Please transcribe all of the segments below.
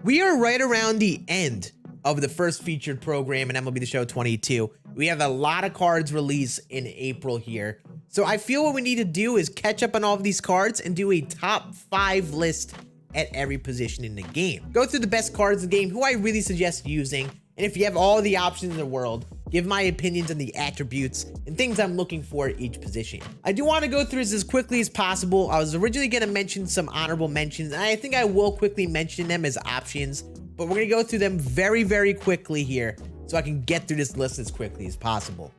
We are right around the end of the first featured program in MLB The Show 22. We have a lot of cards released in April here. So I feel what we need to do is catch up on all of these cards and do a top 5 list at every position in the game. Go through the best cards in the game, who I really suggest using, and if you have all the options in the world, give my opinions on the attributes and things I'm looking for at each position. I do want to go through this as quickly as possible. I was originally going to mention some honorable mentions, and I think I will quickly mention them as options, but we're going to go through them very, very quickly here so I can get through this list as quickly as possible.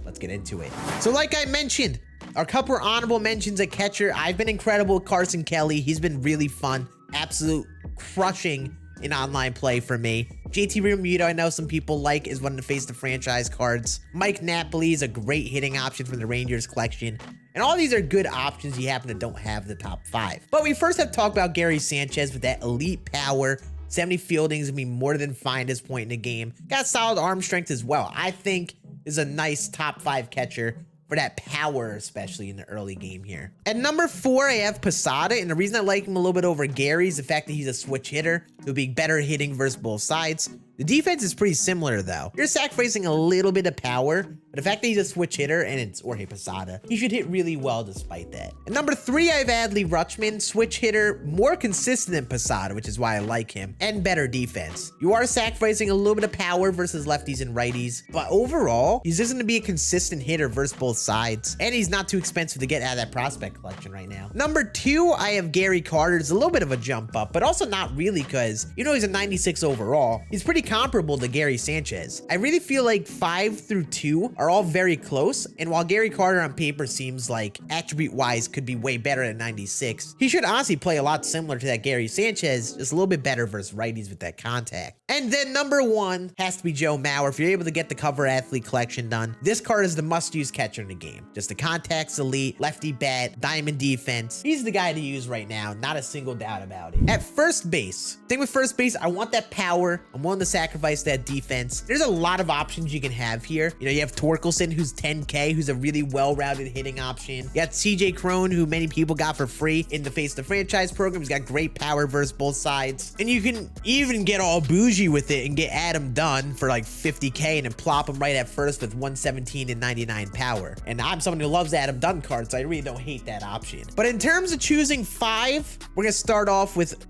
Let's get into it. So like I mentioned, our couple of honorable mentions at catcher. I've been incredible with Carson Kelly. He's been really fun. Absolute crushing in online play for me. JT Realmuto, I know some people like, is one of the face the franchise cards. Mike Napoli is a great hitting option from the Rangers collection. And all these are good options you happen to don't have the top 5. But we first have to talk about Gary Sanchez with that elite power. 70 fielding is gonna be more than fine at this point in the game. Got solid arm strength as well. I think is a nice top 5 catcher for that power, especially in the early game here. At number 4, I have Posada, and the reason I like him a little bit over Gary is the fact that he's a switch hitter. He'll be better hitting versus both sides. The defense is pretty similar though. You're sacrificing a little bit of power, but the fact that he's a switch hitter and it's Jorge Posada, he should hit really well despite that. At number 3, I have Adley Rutschman, switch hitter, more consistent than Posada, which is why I like him, and better defense. You are sacrificing a little bit of power versus lefties and righties, but overall, he's just gonna be a consistent hitter versus both sides, and he's not too expensive to get out of that prospect collection right now. Number 2, I have Gary Carter. It's a little bit of a jump up, but also not really, because you know he's a 96 overall. He's pretty comparable to Gary Sanchez. I really feel like 5 through 2 are all very close, and while Gary Carter on paper seems like attribute wise could be way better than 96, he should honestly play a lot similar to that Gary Sanchez, just a little bit better versus righties with that contact. And then number 1 has to be Joe Mauer. If you're able to get the cover athlete collection done, this card is the must-use catcher in the game. Just the contacts elite, lefty bat, diamond defense. He's the guy to use right now, not a single doubt about it. At first base, thing with first base, I want that power. I'm willing to sacrifice that defense. There's a lot of options you can have here. You know, you have Torkelson, who's 10K, who's a really well-rounded hitting option. You got CJ Cron, who many people got for free in the face the franchise program. He's got great power versus both sides. And you can even get all bougie with it and get Adam Dunn for like 50K and then plop him right at first with 117 and 99 power. And I'm someone who loves Adam Dunn cards, so I really don't hate that option. But in terms of choosing 5, we're gonna start off with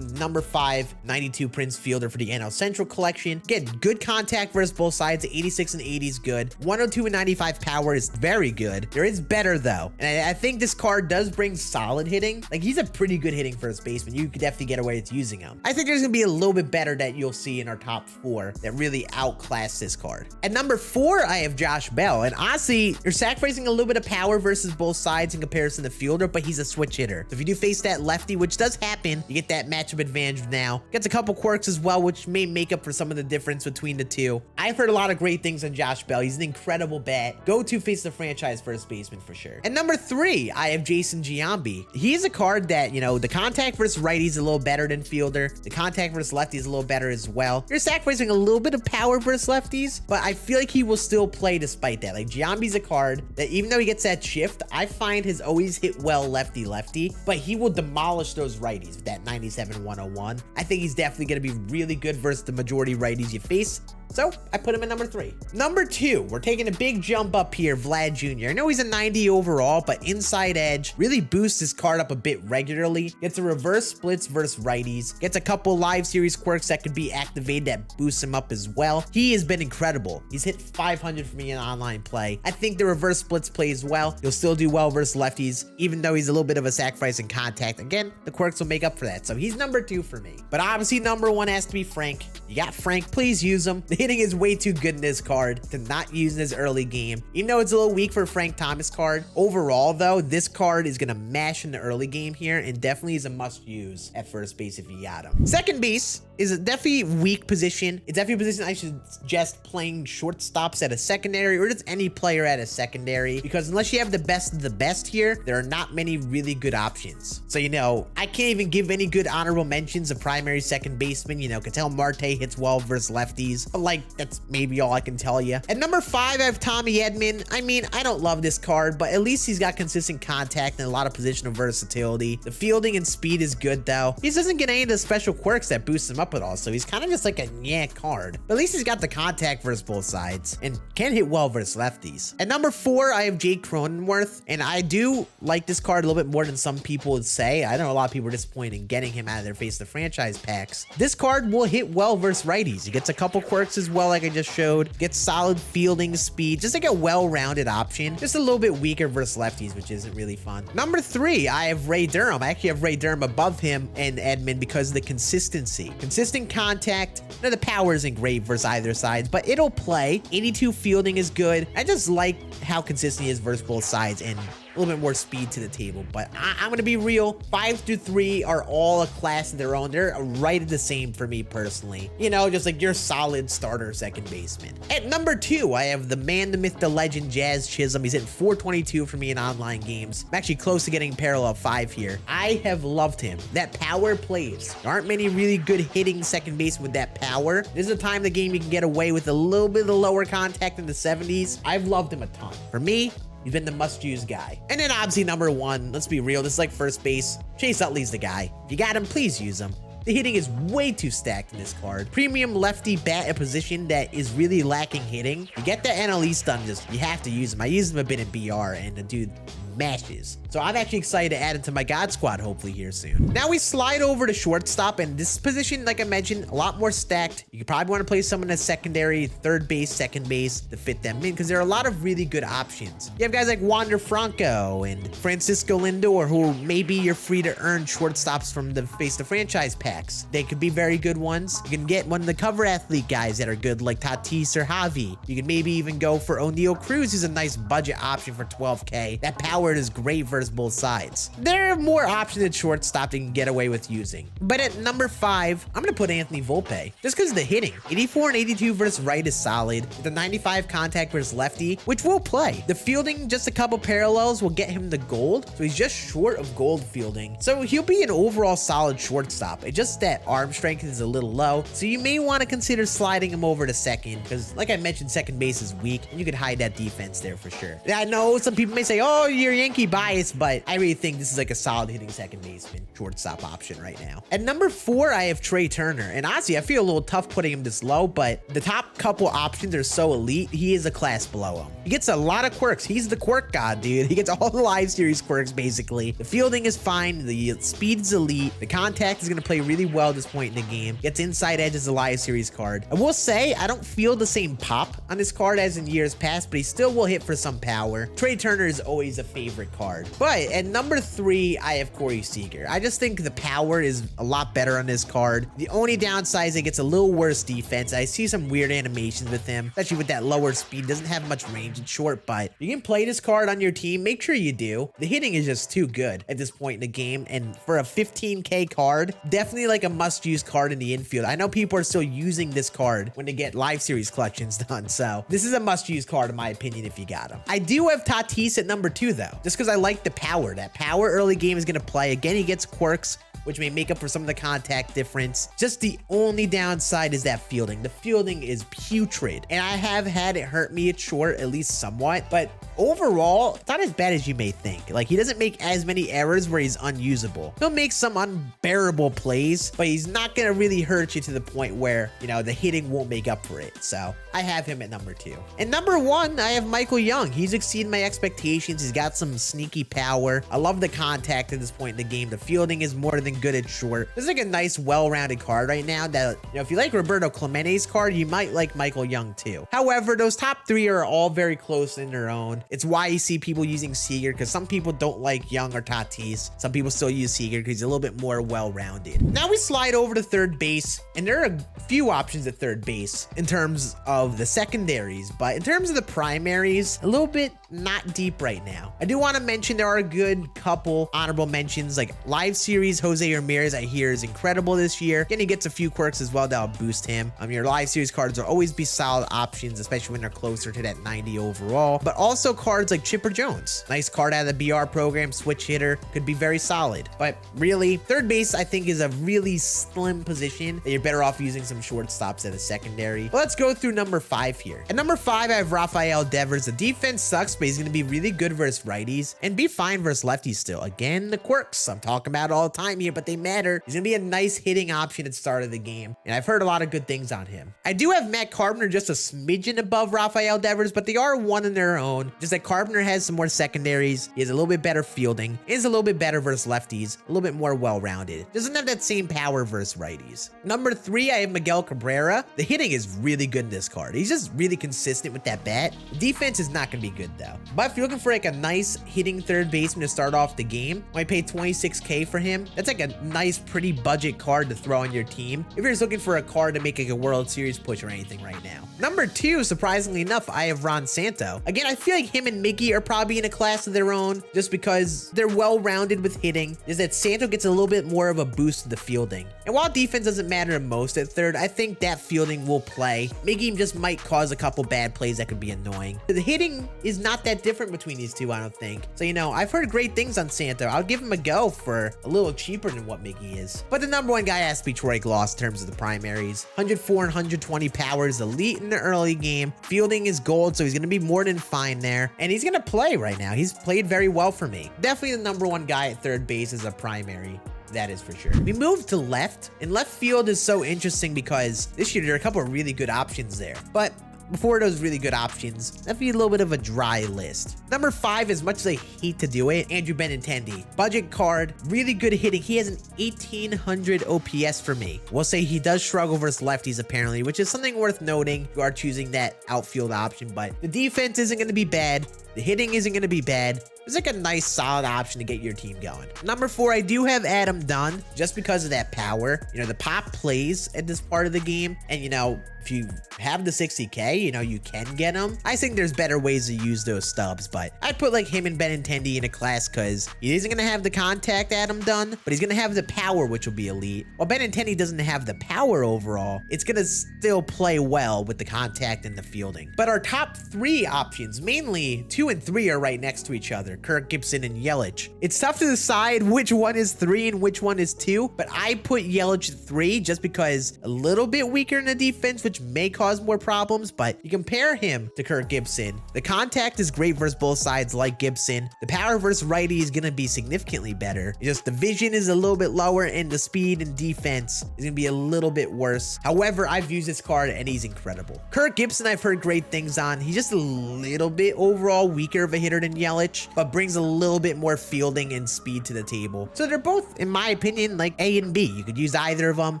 number 5, 92 Prince Fielder for the NL Central collection. Get good contact versus both sides. 86 and 80 is good. 102 and 95 power is very good. There is better though, and I think this card does bring solid hitting. Like, he's a pretty good hitting first baseman. You could definitely get away with using him. I think there's gonna be a little bit better that you'll see in our top 4 that really outclass this card. At number 4, I have Josh Bell, and honestly, you're sacrificing a little bit of power versus both sides in comparison to Fielder, but he's a switch hitter. So if you do face that lefty, which does happen, you get that matchup advantage now. Gets a couple quirks as well, which may make up for some of the difference between the two. I've heard a lot of great things on Josh Bell. He's an incredible bat. Go to face the franchise first baseman for sure. At number 3, I have Jason Giambi. He's a card that, you know, the contact versus righty is a little better than Fielder. The contact versus lefty is a little better as well. You're sacrificing a little bit of power versus lefties, but I feel like he will still play despite that. Like, Giambi's a card that even though he gets that shift, I find has always hit well lefty-lefty, but he will demolish those righties with that 97-101. I think he's definitely going to be really good versus the majority righties you face. So I put him at number 3. Number 2, we're taking a big jump up here, Vlad Jr. I know he's a 90 overall, but inside edge really boosts his card up a bit regularly. Gets a reverse splits versus righties. Gets a couple live series quirks that could be activated that boosts him up as well. He has been incredible. He's hit 500 for me in online play. I think the reverse splits plays well. He'll still do well versus lefties, even though he's a little bit of a sacrifice in contact. Again, the quirks will make up for that. So he's number 2 for me. But obviously number 1 has to be Frank. You got Frank, please use him. The hitting is way too good in this card to not use in his early game. Even though it's a little weak for a Frank Thomas card, overall though, this card is gonna mash in the early game here and definitely is a must use at first base if you got him. Second base is a definitely weak position. It's definitely a position I should suggest playing shortstops at a secondary or just any player at a secondary, because unless you have the best of the best here, there are not many really good options. So, you know, I can't even give any good honorable mentions of primary second baseman. You know, Ketel Marte hits well versus lefties, but like, that's maybe all I can tell you. At number 5, I have Tommy Edman. I mean, I don't love this card, but at least he's got consistent contact and a lot of positional versatility. The fielding and speed is good though. He doesn't get any of the special quirks that boost him up up at all, so he's kind of just like a yeah card. But at least he's got the contact versus both sides and can hit well versus lefties. At number 4, I have Jake Cronenworth, and I do like this card a little bit more than some people would say. I know a lot of people are disappointed in getting him out of their face the franchise packs. This card will hit well versus righties. He gets a couple quirks as well, like I just showed. Gets solid fielding speed, just like a well-rounded option. Just a little bit weaker versus lefties, which isn't really fun. Number 3, I have Ray Durham. I actually have Ray Durham above him and Edmund because of the consistency. Consistent contact. Now the power isn't great versus either side, but it'll play. 82 fielding is good. I just like how consistent he is versus both sides and a little bit more speed to the table. But I'm going to be real. 5 through 3 are all a class of their own. They're right the same for me personally. You know, just like your solid starter second baseman. At number 2, I have the man, the myth, the legend, Jazz Chisholm. He's hitting 422 for me in online games. I'm actually close to getting parallel 5 here. I have loved him. That power plays. There aren't many really good hitting second base with that power. This is a time in the game you can get away with a little bit of the lower contact in the 70s. I've loved him a ton. For me, he's been the must-use guy. And then obviously number 1, let's be real, this is like first base. Chase Utley's the guy. If you got him, please use him. The hitting is way too stacked in this card. Premium lefty bat, a position that is really lacking hitting. You get the NL East done, you have to use him. I used him a bit in BR, and the dude mashes. So I'm actually excited to add him to my God Squad hopefully here soon. Now we slide over to shortstop, and this position, like I mentioned, a lot more stacked. You probably want to play someone as secondary, third base, second base to fit them in because there are a lot of really good options. You have guys like Wander Franco and Francisco Lindor, who may be your free to earn shortstops from the face the franchise packs. They could be very good ones. You can get one of the cover athlete guys that are good like Tatis or Javi. You can maybe even go for O'Neal Cruz, who's a nice budget option for 12K. That power is great versus both sides. There are more options at shortstop that you can get away with using. But at number 5, I'm going to put Anthony Volpe just because of the hitting. 84 and 82 versus right is solid. With the 95 contact versus lefty, which will play. The fielding, just a couple parallels will get him the gold. So he's just short of gold fielding. So he'll be an overall solid shortstop. It's just that arm strength is a little low. So you may want to consider sliding him over to second because like I mentioned, second base is weak and you could hide that defense there for sure. I know some people may say, oh, you're Yankee bias, but I really think this is like a solid hitting second baseman shortstop option right now. At number 4, I have Trey Turner, and honestly I feel a little tough putting him this low, but the top couple options are so elite. He is a class below him. He gets a lot of quirks. He's the quirk god, dude. He gets all the live series quirks basically. The fielding is fine, the speed is elite, the contact is going to play really well at this point in the game. Gets inside edge as a live series card. I will say I don't feel the same pop on this card as in years past, but he still will hit for some power. Trey Turner is always a favorite card. But at number 3, I have Corey Seager. I just think the power is a lot better on this card. The only downside is it gets a little worse defense. I see some weird animations with him, especially with that lower speed. Doesn't have much range. It's short, but you can play this card on your team. Make sure you do. The hitting is just too good at this point in the game, and for a 15K card, definitely like a must-use card in the infield. I know people are still using this card when they get live series collections done, so this is a must-use card in my opinion if you got him. I do have Tatis at number 2 though, just because I like the power. That power early game is going to play. Again, he gets quirks, which may make up for some of the contact difference. Just the only downside is that fielding. The fielding is putrid, and I have had it hurt me at short, at least somewhat, but overall, it's not as bad as you may think. Like, he doesn't make as many errors where he's unusable. He'll make some unbearable plays, but he's not going to really hurt you to the point where, you know, the hitting won't make up for it. So I have him at number 2. And number 1, I have Michael Young. He's exceeded my expectations. He's got some sneaky power. I love the contact at this point in the game. The fielding is more than good at short. This is like a nice, well-rounded card right now that, you know, if you like Roberto Clemente's card, you might like Michael Young too. However, those top 3 are all very close in their own. It's why you see people using Seager, because some people don't like Young or Tatis. Some people still use Seager because he's a little bit more well-rounded. Now we slide over to third base, and there are a few options at third base in terms of the secondaries, but in terms of the primaries, a little bit not deep right now. I do want to mention there are a good couple honorable mentions, like live series Jose Ramirez I hear is incredible this year. Again, he gets a few quirks as well that'll boost him. Your live series cards will always be solid options, especially when they're closer to that 90 overall. But also also cards like Chipper Jones. Nice card out of the BR program, switch hitter, could be very solid. But really, third base I think is a really slim position that you're better off using some shortstops at a secondary. But let's go through number 5 here. At number 5, I have Rafael Devers. The defense sucks, but he's going to be really good versus righties and be fine versus lefties still. Again, the quirks I'm talking about all the time here, but they matter. He's going to be a nice hitting option at the start of the game, and I've heard a lot of good things on him. I do have Matt Carpenter just a smidgen above Rafael Devers, but they are one in their own. Just that Carpenter has some more secondaries. He has a little bit better fielding. Is a little bit better versus lefties. A little bit more well-rounded. Doesn't have that same power versus righties. Number 3, I have Miguel Cabrera. The hitting is really good in this card. He's just really consistent with that bat. The defense is not going to be good though. But if you're looking for like a nice hitting third baseman to start off the game, I pay $26K for him. That's like a nice, pretty budget card to throw on your team if you're just looking for a card to make like a World Series push or anything right now. Number 2, surprisingly enough, I have Ron Santo. Again, I feel like him and Mickey are probably in a class of their own just because they're well-rounded with hitting. Is that Santo gets a little bit more of a boost to the fielding. And while defense doesn't matter most at third, I think that fielding will play. Mickey just might cause a couple bad plays that could be annoying. The hitting is not that different between these two, I don't think. So, you know, I've heard great things on Santo. I'll give him a go for a little cheaper than what Mickey is. But the number 1 guy has to be Troy Gloss in terms of the primaries. 104 and 120 power is elite in the early game. Fielding is gold, so he's going to be more than fine there. And he's going to play right now. He's played very well for me. Definitely the number 1 guy at third base is a primary. That is for sure. We moved to left, and left field is so interesting because this year there are a couple of really good options there. But before those really good options, that'd be a little bit of a dry list. Number 5, as much as I hate to do it, Andrew Benintendi. Budget card, really good hitting. He has an 1800 OPS for me. We'll say he does struggle versus lefties apparently, which is something worth noting if you are choosing that outfield option, but the defense isn't going to be bad. The hitting isn't going to be bad. It's like a nice solid option to get your team going. Number 4, I do have Adam Dunn just because of that power. You know, the pop plays at this part of the game. And, you know, if you have the 60K, you know, you can get him. I think there's better ways to use those stubs, but I'd put like him and Benintendi in a class because he isn't going to have the contact Adam Dunn, but he's going to have the power, which will be elite. While Benintendi doesn't have the power overall, it's going to still play well with the contact and the fielding. But our top 3 options, mainly 2 and 3 are right next to each other. Kirk Gibson and Yelich. It's tough to decide which one is 3 and which one is 2, but I put Yelich at 3 just because a little bit weaker in the defense, which may cause more problems, but you compare him to Kirk Gibson. The contact is great versus both sides like Gibson. The power versus righty is going to be significantly better. Just the vision is a little bit lower and the speed and defense is going to be a little bit worse. However, I've used this card and he's incredible. Kirk Gibson, I've heard great things on. He's just a little bit overall weaker of a hitter than Yelich, but brings a little bit more fielding and speed to the table. So they're both, in my opinion, like A and B. You could use either of them,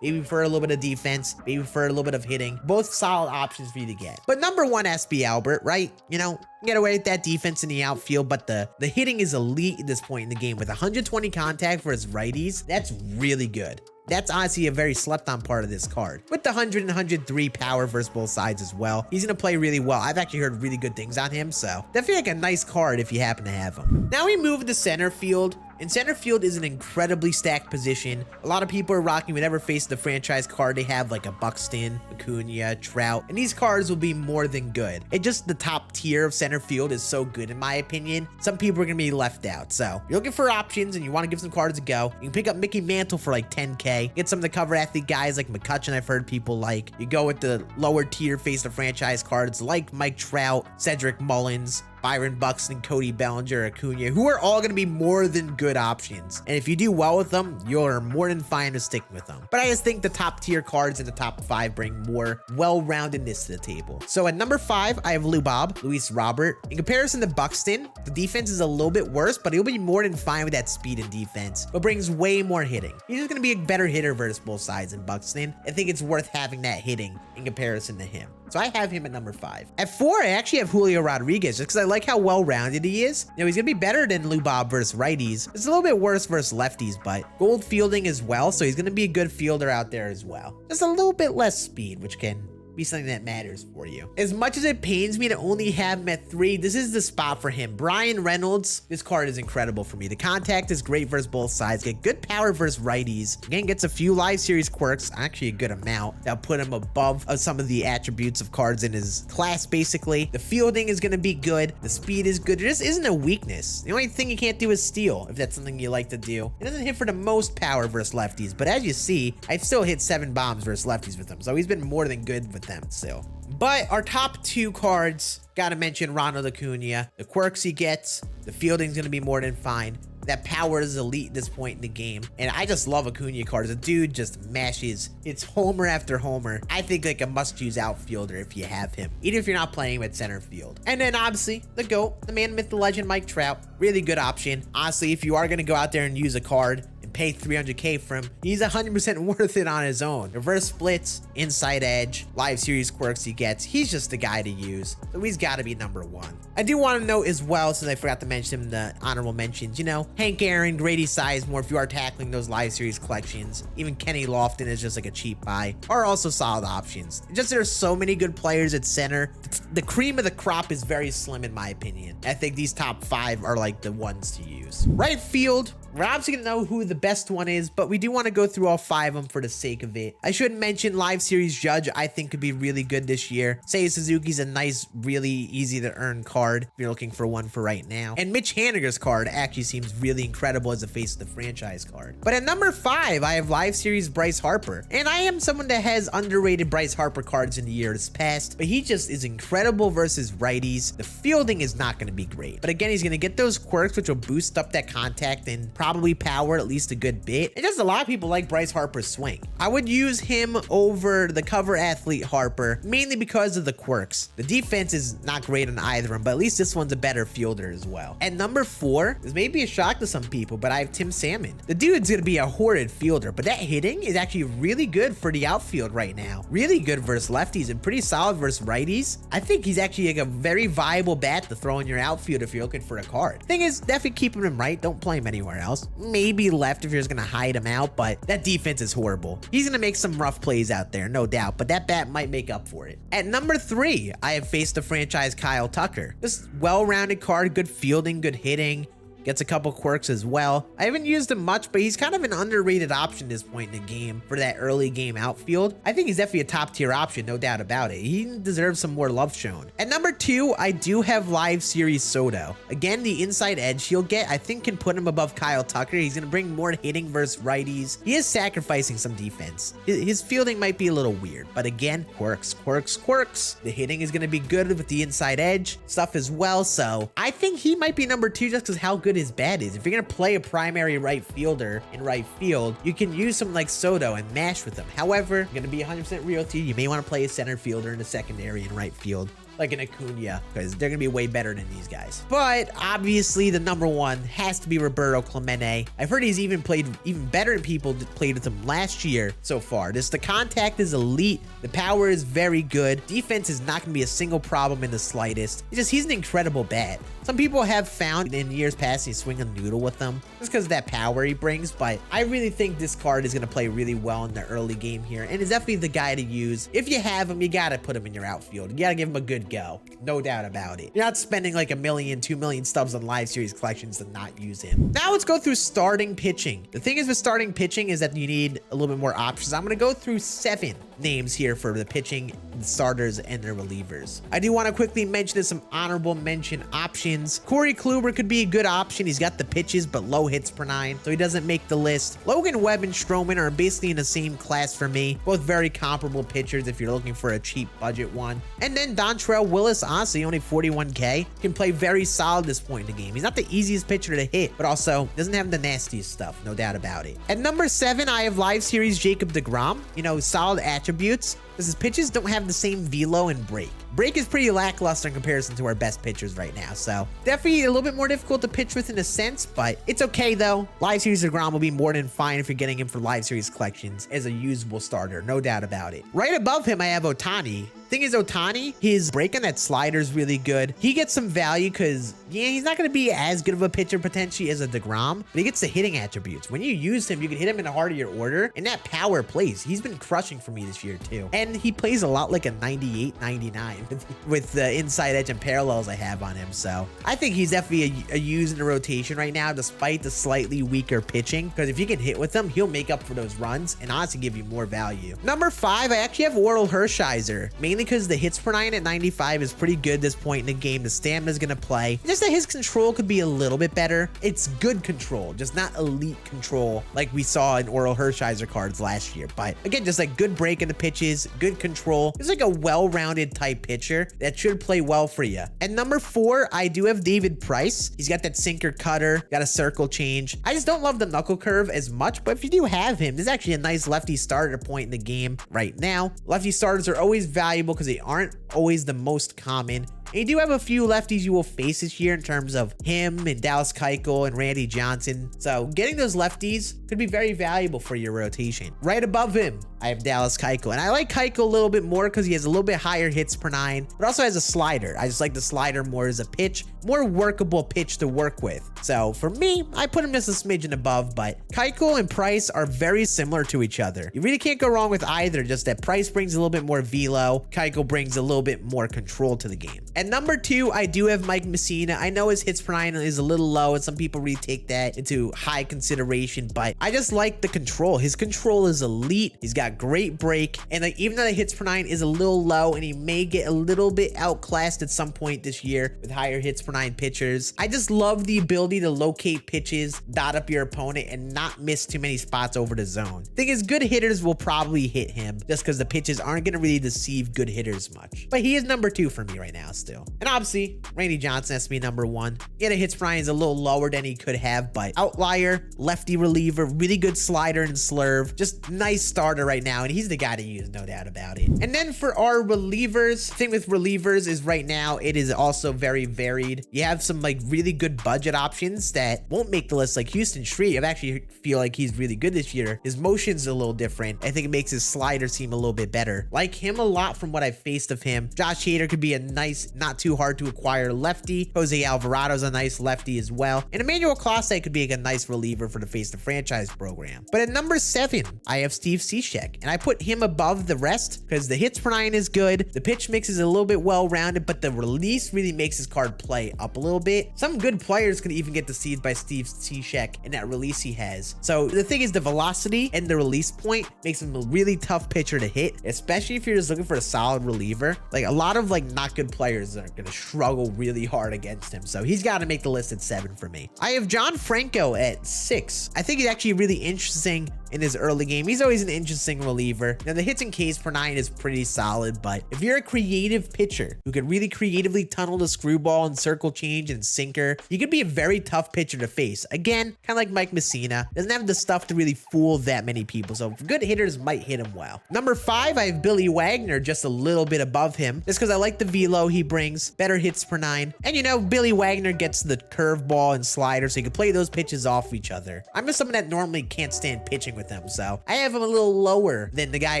maybe for a little bit of defense, maybe for a little bit of hitting. Both solid options for you to get. But number 1, SB Albert, right? You know, get away with that defense in the outfield, but the hitting is elite at this point in the game with 120 contact for his righties. That's really good. That's honestly a very slept on part of this card. With the 100 and 103 power versus both sides as well, he's going to play really well. I've actually heard really good things on him, so definitely like a nice card if you happen to have him. Now we move to center field. And center field is an incredibly stacked position. A lot of people are rocking whenever facing the franchise card. They have like a Buxton, Acuna, Trout, and these cards will be more than good. It just the top tier of center field is so good in my opinion. Some people are gonna be left out. So if you're looking for options and you want to give some cards a go, you can pick up Mickey Mantle for like 10K. Get some of the cover athlete guys like McCutchen I've heard people like. You go with the lower tier face the franchise cards like Mike Trout, Cedric Mullins, Byron Buxton, Cody Bellinger, Acuna, who are all going to be more than good options. And if you do well with them, you're more than fine to stick with them. But I just think the top tier cards in the top 5 bring more well-roundedness to the table. So at number 5, I have Luis Robert. In comparison to Buxton, the defense is a little bit worse, but he'll be more than fine with that speed and defense, but brings way more hitting. He's just going to be a better hitter versus both sides than Buxton. I think it's worth having that hitting in comparison to him. So I have him at number 5. At 4, I actually have Julio Rodriguez just because I like how well-rounded he is. You know, he's going to be better than Lubob versus righties. It's a little bit worse versus lefties, but gold fielding as well, so he's going to be a good fielder out there as well. Just a little bit less speed, which can be something that matters for you. As much as it pains me to only have him at 3, this is the spot for him. Brian Reynolds, this card is incredible for me. The contact is great versus both sides. Get good power versus righties. Again, gets a few live series quirks, actually a good amount. That'll put him above some of the attributes of cards in his class, basically. The fielding is going to be good. The speed is good. There just isn't a weakness. The only thing you can't do is steal, if that's something you like to do. It doesn't hit for the most power versus lefties, but as you see, I've still hit 7 bombs versus lefties with him, so he's been more than good with them still. But our top 2 cards, gotta mention Ronald Acuna. The quirks he gets, the fielding's gonna be more than fine. That power is elite at this point in the game. And I just love Acuna cards. The dude just mashes. It's homer after homer. I think like a must-use outfielder if you have him, even if you're not playing him at center field. And then obviously the GOAT, the man, myth, the legend, Mike Trout. Really good option. Honestly, if you are gonna go out there and use a card and pay 300K for him, he's 100% worth it on his own. Reverse splits, inside edge, live series quirks he gets. He's just the guy to use. So he's gotta be number 1. I do want to note as well, since I forgot to mention him, the honorable mentions, you know, Hank Aaron, Grady Sizemore, if you are tackling those live series collections. Even Kenny Lofton is just like a cheap buy, are also solid options. Just there's so many good players at center. The cream of the crop is very slim in my opinion. I think these top 5 are like the ones to use. Right field, we're obviously gonna know who the best one is, but we do want to go through all 5 of them for the sake of it. I should mention live series Judge, I think could be really good this year. Seiya Suzuki's a nice, really easy to earn card if you're looking for one for right now. And Mitch Haniger's card actually seems really incredible as a face of the franchise card. But at number 5, I have live series Bryce Harper. And I am someone that has underrated Bryce Harper cards in the years past, but he just is incredible versus righties. The fielding is not going to be great. But again, he's going to get those quirks, which will boost up that contact and probably power at least a good bit. And just a lot of people like Bryce Harper's swing. I would use him over the cover athlete Harper, mainly because of the quirks. The defense is not great on either of them, but at least this one's a better fielder as well. At number 4, this may be a shock to some people, but I have Tim Salmon. The dude's gonna be a horrid fielder, but that hitting is actually really good for the outfield right now. Really good versus lefties and pretty solid versus righties. I think he's actually like a very viable bat to throw in your outfield if you're looking for a card. Thing is, definitely keep him right. Don't play him anywhere else. Maybe left if you're just gonna hide him out, but that defense is horrible. He's gonna make some rough plays out there, no doubt, but that bat might make up for it. At number 3, I have faced the franchise Kyle Tucker. This well-rounded card, good fielding, good hitting. Gets a couple quirks as well. I haven't used him much, but he's kind of an underrated option at this point in the game for that early game outfield. I think he's definitely a top tier option, no doubt about it. He deserves some more love shown. At number 2, I do have live series Soto. Again, the inside edge he'll get, I think can put him above Kyle Tucker. He's gonna bring more hitting versus righties. He is sacrificing some defense. His fielding might be a little weird, but again, quirks, quirks, quirks. The hitting is gonna be good with the inside edge stuff as well, so I think he might be number 2 just because how good his bat is. If you're gonna play a primary right fielder in right field, you can use someone like Soto and mash with him. However, I'm gonna be 100% real to you. You may want to play a center fielder in the secondary in right field, like an Acuna, because they're gonna be way better than these guys. But obviously the number 1 has to be Roberto Clemente. I've heard he's even played even better than people that played with him last year so far. The contact is elite. The power is very good. Defense is not gonna be a single problem in the slightest. He's an incredible bat. Some people have found in years past he's swing a noodle with them just because of that power he brings, but I really think this card is going to play really well in the early game here and is definitely the guy to use. If you have him, you got to put him in your outfield. You got to give him a good go. No doubt about it. You're not spending like $1 million, $2 million stubs on live series collections to not use him. Now let's go through starting pitching. The thing is with starting pitching is that you need a little bit more options. I'm going to go through 7 names here for the pitching, the starters, and their relievers. I do want to quickly mention some honorable mention options. Corey Kluber could be a good option. He's got the pitches, but low hits per 9, so he doesn't make the list. Logan Webb and Stroman are basically in the same class for me. Both very comparable pitchers if you're looking for a cheap budget one. And then Dontrelle Willis, honestly, only 41K, can play very solid this point in the game. He's not the easiest pitcher to hit, but also doesn't have the nastiest stuff, no doubt about it. At number 7, I have live series Jacob deGrom. You know, solid attributes, because his pitches don't have the same velo and break. Break is pretty lackluster in comparison to our best pitchers right now, so definitely a little bit more difficult to pitch with in a sense, but it's okay though. Live series deGrom will be more than fine if you're getting him for live series collections as a usable starter, no doubt about it. Right above him, I have Ohtani. Thing is, Ohtani, his break on that slider is really good. He gets some value because, yeah, he's not going to be as good of a pitcher potentially as a DeGrom, but he gets the hitting attributes. When you use him, you can hit him in the heart of your order, and that power plays. He's been crushing for me this year too. And he plays a lot like a 98, 99 with the inside edge and parallels I have on him. So I think he's definitely a use in the rotation right now, despite the slightly weaker pitching, because if you can hit with him, he'll make up for those runs and honestly give you more value. Number 5, I actually have Orel Hershiser, mainly because the hits per 9 at 95 is pretty good at this point in the game. The stamina is going to play. Just that his control could be a little bit better. It's good control, just not elite control like we saw in Orel Hershiser cards last year. But again, just like good break in the pitches, good control. He's like a well-rounded type pitcher that should play well for you. And number 4, I do have David Price. He's got that sinker cutter, got a circle change. I just don't love the knuckle curve as much, but if you do have him, this is actually a nice lefty starter point in the game right now. Lefty starters are always valuable because they aren't always the most common. And you do have a few lefties you will face this year in terms of him and Dallas Keuchel and Randy Johnson. So getting those lefties could be very valuable for your rotation. Right above him, I have Dallas Keuchel. And I like Keuchel a little bit more because he has a little bit higher hits per 9, but also has a slider. I just like the slider more as a pitch, more workable pitch to work with. So for me, I put him just a smidgen above, but Keuchel and Price are very similar to each other. You really can't go wrong with either, just that Price brings a little bit more velo, Keuchel brings a little bit more control to the game. At number 2, I do have Mike Messina. I know his hits per 9 is a little low, and some people really take that into high consideration, but I just like the control. His control is elite. He's got great break, and like even though the hits per 9 is a little low, and he may get a little bit outclassed at some point this year with higher hits per 9 pitchers, I just love the ability to locate pitches, dot up your opponent, and not miss too many spots over the zone. Thing is, good hitters will probably hit him just because the pitches aren't going to really deceive good hitters much. But he is number 2 for me right now still. And obviously, Randy Johnson has to be number 1. Yeah, the hits per 9 is a little lower than he could have, but outlier, lefty reliever, really good slider and slurve. Just nice starter right now, and he's the guy to use, no doubt about it. And then for our relievers, the thing with relievers is right now, it is also very varied. You have some like really good budget options that won't make the list, like Houston Shreve. I actually feel like he's really good this year. His motion's a little different. I think it makes his slider seem a little bit better. Like him a lot from what I've faced of him. Josh Hader could be a nice, not too hard to acquire lefty. Jose Alvarado's a nice lefty as well. And Emmanuel Clase could be like a nice reliever for the Face the Franchise program. But at number 7, I have Steve Cishek, and I put him above the rest because the hits per 9 is good. The pitch mix is a little bit well-rounded, but the release really makes his card play up a little bit. Some good players can even get deceived by Steve Cishek and that release he has. So the thing is, the velocity and the release point makes him a really tough pitcher to hit, especially if you're just looking for a solid reliever. Like a lot of like not good players are going to struggle really hard against him. So he's got to make the list at 7 for me. I have John Franco at 6. I think he's actually really interesting in his early game. He's always an interesting reliever. Now the hits and Ks per 9 is pretty solid, but if you're a creative pitcher who could really creatively tunnel the screwball and circle change and sinker, you could be a very tough pitcher to face. Again, kind of like Mike Messina, doesn't have the stuff to really fool that many people, so good hitters might hit him well. Number 5, I have Billy Wagner just a little bit above him, just because I like the velo he brings, better hits per 9, and you know, Billy Wagner gets the curveball and slider, so you can play those pitches off each other. I'm just someone that normally can't stand pitching with them, so I have him a little lower than the guy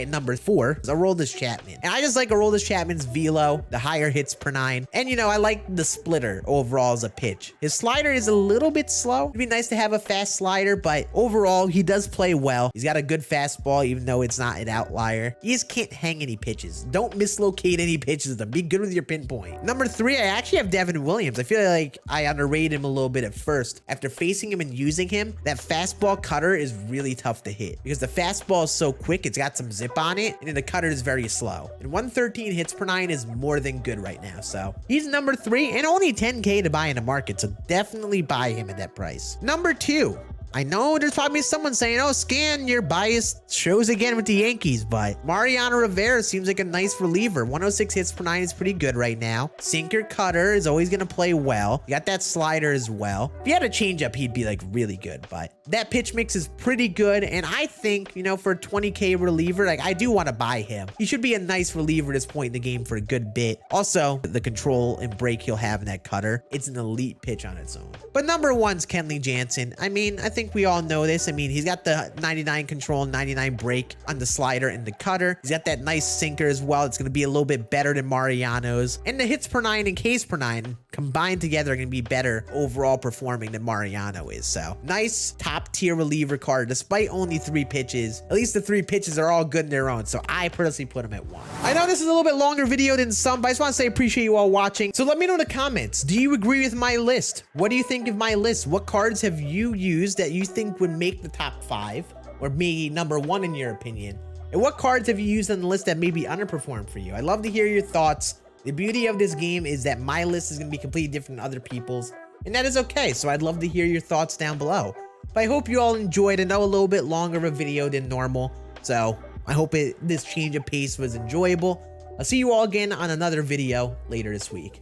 at number 4, Aroldis Chapman. And I just like Aroldis Chapman's velo, the higher hits per 9, and you know, I like the splitter overall as a pitch. His slider is a little bit slow. It'd be nice to have a fast slider, but overall, he does play well. He's got a good fastball, even though it's not an outlier. He just can't hang any pitches. Don't mislocate any pitches. Be good with your pinpoint. Number 3, I actually have Devin Williams. I feel like I underrated him a little bit at first. After facing him and using him, that fastball cutter is really tough to hit because the fastball is so quick, it's got some zip on it, and then the cutter is very slow. And 113 hits per 9 is more than good right now. So he's number 3 and only 10K to buy in the market. So definitely buy him at that price. Number 2, I know there's probably someone saying, oh, Scann, your bias shows again with the Yankees, but Mariano Rivera seems like a nice reliever. 106 hits per 9 is pretty good right now. Sinker cutter is always going to play well. You got that slider as well. If he had a changeup, he'd be like really good, but that pitch mix is pretty good. And I think, you know, for a 20K reliever, like I do want to buy him. He should be a nice reliever at this point in the game for a good bit. Also, the control and break he'll have in that cutter, it's an elite pitch on its own. But number 1's Kenley Jansen. I mean, I think think we all know this. I mean, he's got the 99 control, 99 break on the slider and the cutter. He's got that nice sinker as well. It's going to be a little bit better than Mariano's. And the hits per 9 and Ks per 9 combined together are going to be better overall performing than Mariano is. So nice top tier reliever card despite only 3 pitches. At least the 3 pitches are all good in their own. So I personally put him at 1. I know this is a little bit longer video than some, but I just want to say appreciate you all watching. So let me know in the comments. Do you agree with my list? What do you think of my list? What cards have you used that you think would make the top 5 or maybe number 1 in your opinion? And what cards have you used on the list that maybe underperformed for you? I'd love to hear your thoughts. The beauty of this game is that my list is going to be completely different than other people's, and that is okay. So I'd love to hear your thoughts down below. But I hope you all enjoyed. I know a little bit longer of a video than normal, so I hope this change of pace was enjoyable. I'll see you all again on another video later this week.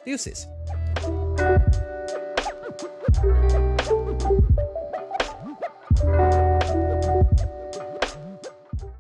Deuces.